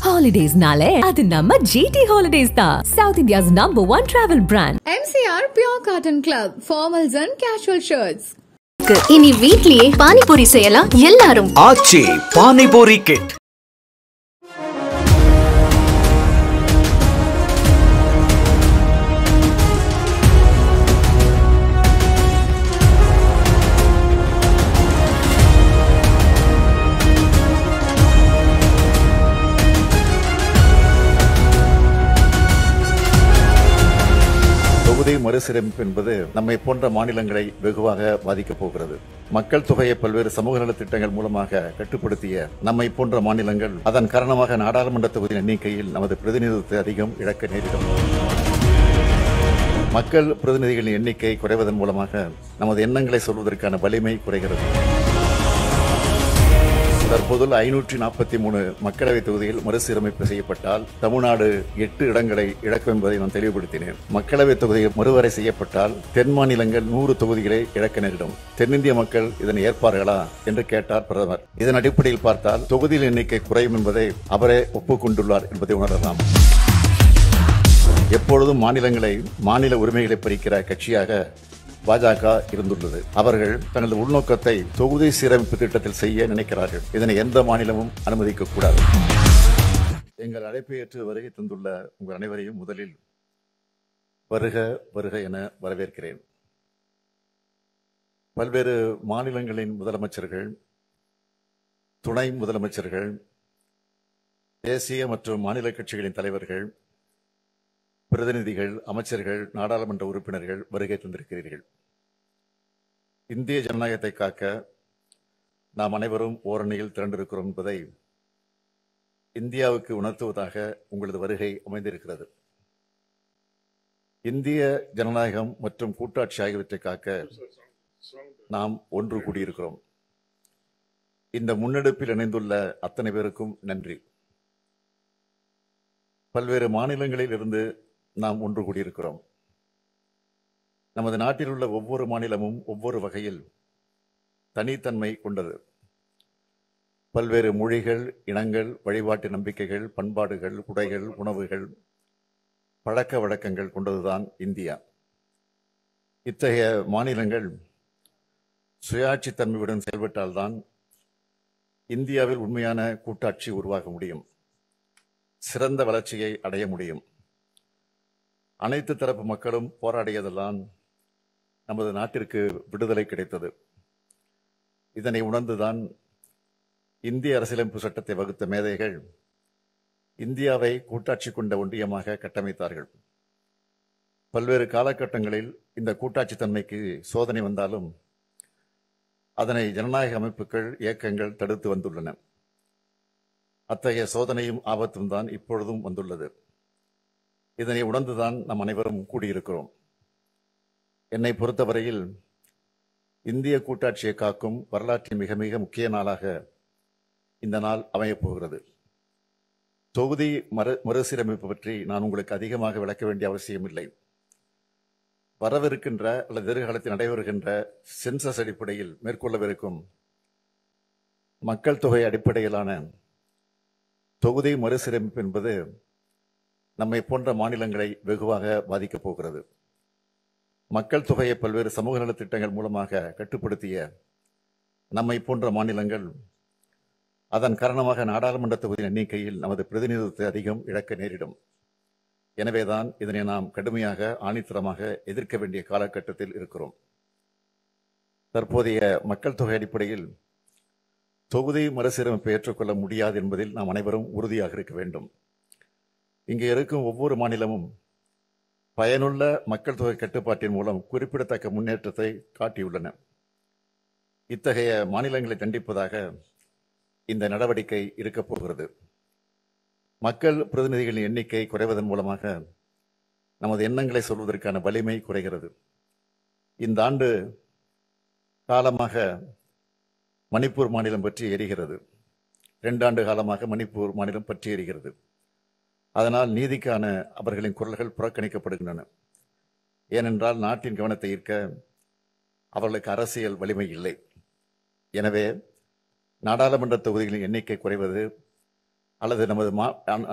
Holidays nale adu namma GT Holidays da, South India's #1 travel brand. MCR Pure Cotton Club, formals and casual shirts. இனி வீட்லயே பானிபூரி செய்யலாம் எல்லாரும். ஆச்சி panipuri kit. மறுசீரமைப்பு என்பது நம்மை போன்ற மாநிலங்களை வெகுவாக பாதிக்கப் போகிறது. மக்கள் தொகையை பல்வேறு சமூக நல திட்டங்கள் மூலமாக கட்டுப்படுத்திய நம்மை போன்ற மாநிலங்கள் அதன் காரணமாக நாடாளுமன்ற தொகுதியின் எண்ணிக்கையில் நமது பிரதிநிதித்துவத்தை அதிகம் இழக்க நேரிடும். மக்கள் பிரதிநிதிகளின் எண்ணிக்கை குறைவதன் மூலமாக நமது எண்ணங்களை சொல்வதற்கான வலிமை குறைகிறது. தற்போது 543 மக்களவை தொகுதியில் மறுசீரமைப்பு செய்யப்பட்டால் தமிழ்நாடு 8 இடங்களை இழக்கும் என்பதை நான் தெளிவுபடுத்தினேன். மக்களவை தொகுதியில் மறுவரை செய்யப்பட்டால் தென் மாநிலங்கள் 100 தொகுதிகளை இழக்க நேரிடும். தென்னிந்திய மக்கள் இதனை ஏற்பார்களா என்று கேட்டார் பிரதமர். இதன் அடிப்படையில் பார்த்தால் தொகுதியில் எண்ணிக்கை குறையும் என்பதை அவரே ஒப்புக்கொண்டுள்ளார் என்பதை உணரலாம். எப்பொழுதும் மாநிலங்களை, மாநில உரிமைகளை பறிக்கிற கட்சியாக பாஜக இருந்துள்ளது. அவர்கள் தனது உள்நோக்கத்தை தொகுதி சீரமைப்பு திட்டத்தில் செய்ய நினைக்கிறார்கள். இதனை எந்த மாநிலமும் அனுமதிக்க கூடாது. எங்கள் அழைப்பை ஏற்று வருகை தந்துள்ள உங்கள் அனைவரையும் முதலில் வருக வருக என வரவேற்கிறேன். பல்வேறு மாநிலங்களின் முதலமைச்சர்கள், துணை முதலமைச்சர்கள், தேசிய மற்றும் மாநில கட்சிகளின் தலைவர்கள், பிரதிநிதிகள், அமைச்சர்கள், நாடாளுமன்ற உறுப்பினர்கள் வருகை தந்திருக்கிறீர்கள். இந்திய ஜனநாயகத்தை காக்க நாம் அனைவரும் ஓரணியில் திரண்டிருக்கிறோம் என்பதை இந்தியாவுக்கு உணர்த்துவதாக உங்களது வருகை அமைந்திருக்கிறது. இந்திய ஜனநாயகம் மற்றும் கூட்டாட்சி ஆகியவற்றை காக்க நாம் ஒன்று கூடியிருக்கிறோம். இந்த முன்னெடுப்பில் இணைந்துள்ள அத்தனை பேருக்கும் நன்றி. பல்வேறு மாநிலங்களில் இருந்து நாம் ஒன்று கூடியிருக்கிறோம். நமது நாட்டில் உள்ள ஒவ்வொரு மாநிலமும் ஒவ்வொரு வகையில் தனித்தன்மை கொண்டது. பல்வேறு மொழிகள், இனங்கள், வழிபாட்டு நம்பிக்கைகள், பண்பாடுகள், உடைகள், உணவுகள், பழக்க வழக்கங்கள் கொண்டதுதான் இந்தியா. இத்தகைய மாநிலங்கள் சுயாட்சி தன்மையுடன் செயல்பட்டால்தான் இந்தியாவில் உண்மையான கூட்டாட்சி உருவாக முடியும், சிறந்த வளர்ச்சியை அடைய முடியும். அனைத்து தரப்பு மக்களும் போராடியதெல்லாம் நமது நாட்டிற்கு விடுதலை கிடைத்தது. இதனை உணர்ந்துதான் இந்திய அரசியலமைப்பு சட்டத்தை வகுத்த மேதைகள் இந்தியாவை கூட்டாட்சி கொண்ட ஒன்றியமாக கட்டமைத்தார்கள். பல்வேறு காலகட்டங்களில் இந்த கூட்டாட்சி தன்மைக்கு சோதனை வந்தாலும் அதனை ஜனநாயக அமைப்புகள், இயக்கங்கள் தடுத்து வந்துள்ளன. அத்தகைய சோதனையும் ஆபத்தும் தான் இப்பொழுதும் வந்துள்ளது. இதனை உணர்ந்துதான் நாம் அனைவரும் கூடியிருக்கிறோம். என்னை பொறுத்தவரையில் இந்திய கூட்டாட்சியை காக்கும் வரலாற்றின் மிக மிக முக்கிய நாளாக இந்த நாள் அமையப் போகிறது. தொகுதி மறுசீரமைப்பு பற்றி நான் உங்களுக்கு அதிகமாக விளக்க வேண்டிய அவசியம் இல்லை. வரவிருக்கின்ற அல்லது எதிர்காலத்தில் நடைபெறுகின்ற சென்சஸ் அடிப்படையில் மேற்கொள்ளவிருக்கும் மக்கள் தொகை அடிப்படையிலான தொகுதி மறுசீரமைப்பு என்பது நம்மை போன்ற மாநிலங்களை வெகுவாக பாதிக்கப் போகிறது. மக்கள் தொகையை பல்வேறு சமூக நல திட்டங்கள் மூலமாக கட்டுப்படுத்திய நம்மை போன்ற மாநிலங்கள் அதன் காரணமாக நாடாளுமன்ற தொகுதியின் எண்ணிக்கையில் நமது பிரதிநிதித்துவத்தை அதிகம் இழக்க நேரிடும். எனவேதான் இதனை நாம் கடுமையாக, ஆணித்தரமாக எதிர்க்க வேண்டிய காலகட்டத்தில் இருக்கிறோம். தற்போதைய மக்கள் தொகை அடிப்படையில் தொகுதி மறுசீரமைப்பை ஏற்றுக்கொள்ள முடியாது என்பதில் நாம் அனைவரும் உறுதியாக இருக்க வேண்டும். இங்கே இருக்கும் ஒவ்வொரு மாநிலமும் பயனுள்ள மக்கள் தொகை கட்டுப்பாட்டின் மூலம் குறிப்பிடத்தக்க முன்னேற்றத்தை காட்டியுள்ளன. இத்தகைய மாநிலங்களை தண்டிப்பதாக இந்த நடவடிக்கை இருக்கப் போகிறது. மக்கள் பிரதிநிதிகளின் எண்ணிக்கை குறைவதன் மூலமாக நமது எண்ணங்களை சொல்வதற்கான வலிமை குறைகிறது. இந்த ஆண்டு காலமாக மணிப்பூர் மாநிலம் பற்றி எரிகிறது. 2 ஆண்டு காலமாக மணிப்பூர் மாநிலம் பற்றி எரிகிறது. அதனால் நீதிக்கான அவர்களின் குரல்கள் புறக்கணிக்கப்படுகின்றன. ஏனென்றால் நாட்டின் கவனத்தை ஈர்க்க அவர்களுக்கு அரசியல் வலிமை இல்லை. எனவே நாடாளுமன்ற தொகுதிகளின் எண்ணிக்கை குறைவது அல்லது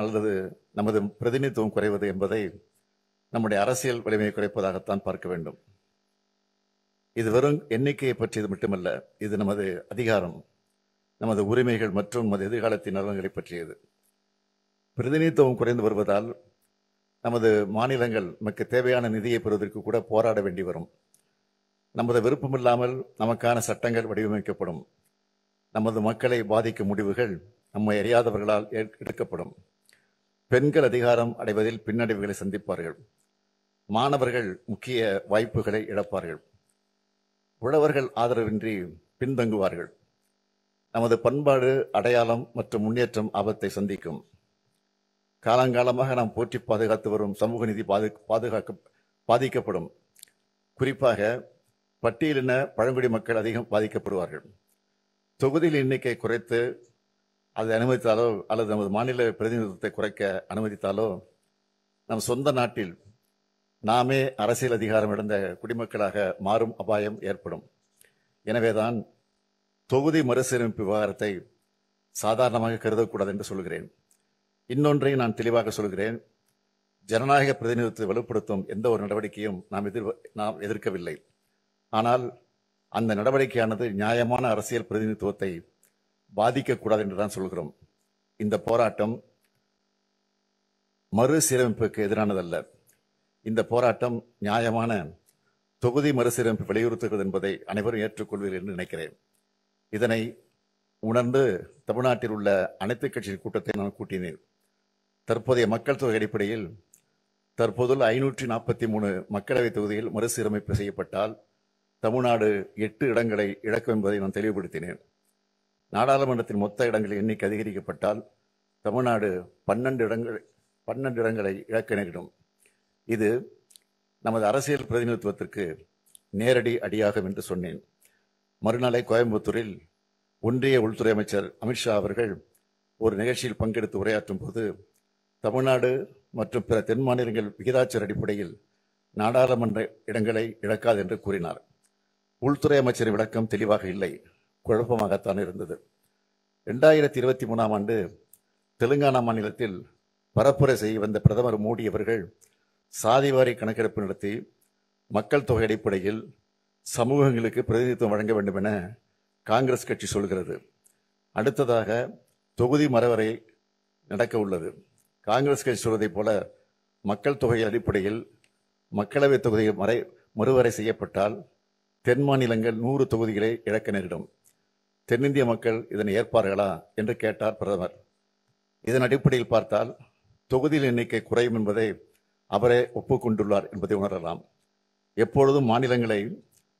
அல்லது நமது பிரதிநிதித்துவம் குறைவது என்பதை நம்முடைய அரசியல் வலிமையை குறைப்பதாகத்தான் பார்க்க வேண்டும். இது வெறும் எண்ணிக்கையை பற்றியது மட்டுமல்ல, இது நமது அதிகாரம், நமது உரிமைகள் மற்றும் நமது எதிர்காலத்தின் நலன்களை பற்றியது. பிரதிநிதித்துவம் குறைந்து வருவதால் நமது மாநிலங்கள் நமக்கு தேவையான நிதியை பெறுவதற்கு கூட போராட வேண்டி வரும். நமது விருப்பமில்லாமல் நமக்கான சட்டங்கள் வடிவமைக்கப்படும். நமது மக்களை பாதிக்கும் முடிவுகள் நம்மை அறியாதவர்களால் எடுக்கப்படும். பெண்கள் அதிகாரம் அடைவதில் பின்னடைவுகளை சந்திப்பார்கள். மாணவர்கள் முக்கிய வாய்ப்புகளை இழப்பார்கள். உழவர்கள் ஆதரவின்றி பின்தங்குவார்கள். நமது பண்பாடு, அடையாளம் மற்றும் முன்னேற்றம் ஆபத்தை சந்திக்கும். காலங்காலமாக நாம் போற்றி பாதுகாத்து வரும் சமூக நீதி பாதிக்கப்படும். குறிப்பாக பட்டியலின பழங்குடி மக்கள் அதிகம் பாதிக்கப்படுவார்கள். தொகுதியில் எண்ணிக்கை குறைத்து அதை அனுமதித்தாலோ அல்லது நமது மாநில பிரதிநிதித்துவத்தை குறைக்க அனுமதித்தாலோ நம் சொந்த நாட்டில் நாமே அரசியல் அதிகாரம் இழந்த குடிமக்களாக மாறும் அபாயம் ஏற்படும். எனவேதான் தொகுதி மறுசீரமைப்பு விவகாரத்தை சாதாரணமாக கருதக்கூடாது என்று சொல்கிறேன். இன்னொன்றை நான் தெளிவாக சொல்கிறேன். ஜனநாயக பிரதிநிதித்துவத்தை வலுப்படுத்தும் எந்த ஒரு நடவடிக்கையும் நாம் எதிர்க்கவில்லை. ஆனால் அந்த நடவடிக்கையானது நியாயமான அரசியல் பிரதிநிதித்துவத்தை பாதிக்கக்கூடாது என்றுதான் சொல்கிறோம். இந்த போராட்டம் மறுசீரமைப்புக்கு எதிரானதல்ல. இந்த போராட்டம் நியாயமான தொகுதி மறுசீரமைப்பு வலியுறுத்துகிறது என்பதை அனைவரும் ஏற்றுக்கொள்வீர்கள் என்று நினைக்கிறேன். இதனை உணர்ந்து தமிழ்நாட்டில் உள்ள அனைத்து கட்சி கூட்டத்தை நான் கூட்டினேன். தற்போதைய மக்கள் தொகை அடிப்படையில் தற்போதுள்ள 543 மக்களவைத் தொகுதியில் மறுசீரமைப்பு செய்யப்பட்டால் தமிழ்நாடு 8 இடங்களை இழக்கும் என்பதை நான் தெளிவுபடுத்தினேன். நாடாளுமன்றத்தின் மொத்த இடங்களின் எண்ணிக்கை அதிகரிக்கப்பட்டால் தமிழ்நாடு 12 இடங்களை இழக்க நேரிடும். இது நமது அரசியல் பிரதிநிதித்துவத்திற்கு நேரடி அடியாகும் என்று சொன்னேன். மறுநாளை கோயம்புத்தூரில் ஒன்றிய உள்துறை அமைச்சர் அமித்ஷா அவர்கள் ஒரு நிகழ்ச்சியில் பங்கெடுத்து உரையாற்றும் போது தமிழ்நாடு மற்றும் பிற தென் மாநிலங்கள் விகிதாச்சார அடிப்படையில் நாடாளுமன்ற இடங்களை இழக்காது என்று கூறினார். உள்துறை அமைச்சரின் விளக்கம் தெளிவாக இல்லை, குழப்பமாகத்தான் இருந்தது. 2023 ஆண்டு தெலுங்கானா மாநிலத்தில் பரப்புரை செய்ய வந்த பிரதமர் மோடி அவர்கள் சாதிவாரி கணக்கெடுப்பு நடத்தி மக்கள் தொகை அடிப்படையில் சமூகங்களுக்கு பிரதிநிதித்துவம் வழங்க வேண்டும் என காங்கிரஸ் கட்சி சொல்கிறது. அடுத்ததாக தொகுதி மறுவரை நடக்க உள்ளது. காங்கிரஸ் கட்சி சொல்வதைப் போல மக்கள் தொகை அடிப்படையில் மக்களவை தொகுதிகள் மறுவரை செய்யப்பட்டால் தென் மாநிலங்கள் 100 தொகுதிகளை இழக்க நேரிடும். தென்னிந்திய மக்கள் இதனை ஏற்பார்களா என்று கேட்டார் பிரதமர். இதன் அடிப்படையில் பார்த்தால் தொகுதியில் எண்ணிக்கை குறையும் என்பதை அவரே ஒப்புக்கொண்டுள்ளார் என்பதை உணரலாம். எப்பொழுதும்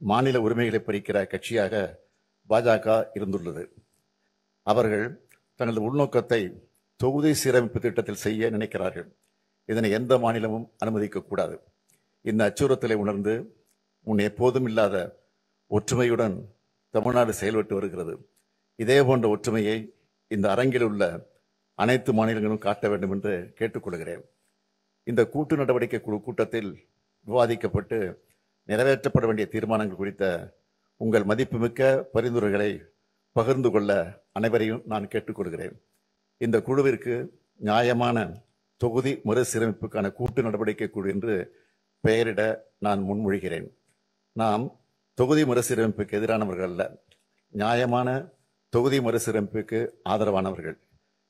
மாநில உரிமைகளை பறிக்கிற கட்சியாக பாஜக இருந்துள்ளது. அவர்கள் தனது உள்நோக்கத்தை தொகுதி சீரமைப்பு திட்டத்தில் செய்ய நினைக்கிறார்கள். இதனை எந்த மாநிலமும் அனுமதிக்கக்கூடாது. இந்த அச்சுறுத்தலை உணர்ந்து முன் எப்போதும் இல்லாத ஒற்றுமையுடன் தமிழ்நாடு செயல்பட்டு வருகிறது. இதே போன்ற ஒற்றுமையை இந்த அரங்கில் உள்ள அனைத்து மாநிலங்களும் காட்ட வேண்டும் என்று கேட்டுக்கொள்கிறேன். இந்த கூட்டு நடவடிக்கை குழு கூட்டத்தில் விவாதிக்கப்பட்டு நிறைவேற்றப்பட வேண்டிய தீர்மானங்கள் குறித்த உங்கள் மதிப்புமிக்க பரிந்துரைகளை பகிர்ந்து கொள்ள அனைவரையும் நான் கேட்டுக்கொள்கிறேன். இந்த குழுவிற்கு நியாயமான தொகுதி மறுசீரமைப்புக்கான கூட்டு நடவடிக்கை குழு என்று பெயரிட நான் முன்மொழிகிறேன். நாம் தொகுதி மறுசீரமைப்புக்கு எதிரானவர்கள் அல்ல, நியாயமான தொகுதி மறுசீரமைப்புக்கு ஆதரவானவர்கள்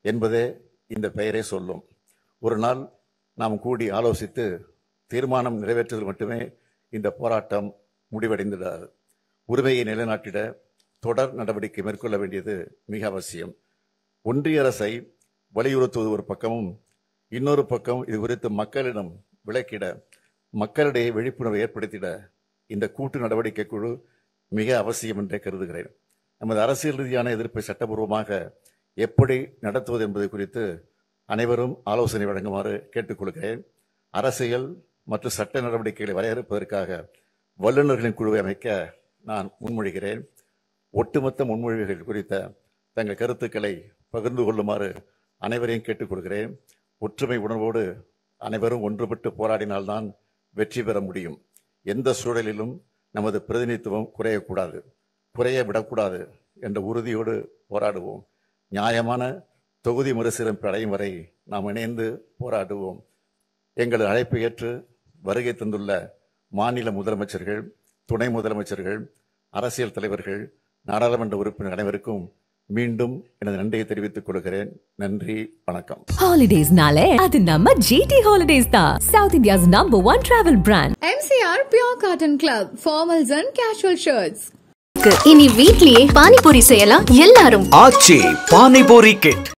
என்பதே இந்த பெயரை சொல்லும். ஒரு நாள் நாம் கூடி ஆலோசித்து தீர்மானம் நிறைவேற்றுவதில் மட்டுமே இந்த போராட்டம் முடிவடைந்துள்ளது. உரிமையை நிலைநாட்டிட தொடர் நடவடிக்கை மேற்கொள்ள வேண்டியது மிக அவசியம். ஒன்றிய அரசை வலியுறுத்துவது ஒரு பக்கமும், இன்னொரு பக்கம் இது குறித்து மக்களிடம் விளக்கிட, மக்களிடையே விழிப்புணர்வை ஏற்படுத்திட இந்த கூட்டு நடவடிக்கை குழு மிக அவசியம் என்றே கருதுகிறேன். நமது அரசியல் ரீதியான எதிர்ப்பை சட்டபூர்வமாக எப்படி நடத்துவது என்பது குறித்து அனைவரும் ஆலோசனை வழங்குமாறு கேட்டுக்கொள்கிறேன். அரசியல் மற்றும் சட்ட நடவடிக்கைகளை வரையறுப்பதற்காக வல்லுநர்களின் குழுவை அமைக்க நான் முன்மொழிகிறேன். ஒட்டுமொத்த முன்மொழிவுகள் குறித்த தங்கள் கருத்துக்களை பகிர்ந்து கொள்ளுமாறு அனைவரையும் கேட்டுக்கொள்கிறேன். ஒற்றுமை உணர்வோடு அனைவரும் ஒன்றுபட்டு போராடினால்தான் வெற்றி பெற முடியும். எந்த சூழலிலும் நமது பிரதிநிதித்துவம் குறைய விடக்கூடாது என்ற உறுதியோடு போராடுவோம். நியாயமான தொகுதி மறுசீரமைப்பு அடையும் வரை நாம் இணைந்து போராடுவோம். எங்களது அழைப்பை ஏற்று வருகை தந்துள்ள மாநில முதலமைச்சர்கள், துணை முதலமைச்சர்கள், அரசியல் தலைவர்கள், நாடாளுமன்ற உறுப்பினர் அனைவருக்கும் மீண்டும் எனது நன்றியை தெரிவித்துக் கொள்கிறேன். நன்றி, வணக்கம். ஹாலிடேஸ்னாலே அது நம்ம ஜிடி ஹாலிடேஸ் தான். South India's #1 travel brand. MCR Pure Cotton Club, formals and casual shirts. இனி வீட்லயே பானிபூரி செய்யலாம் எல்லாரும். ஆச்சி பானிபூரி கிட்.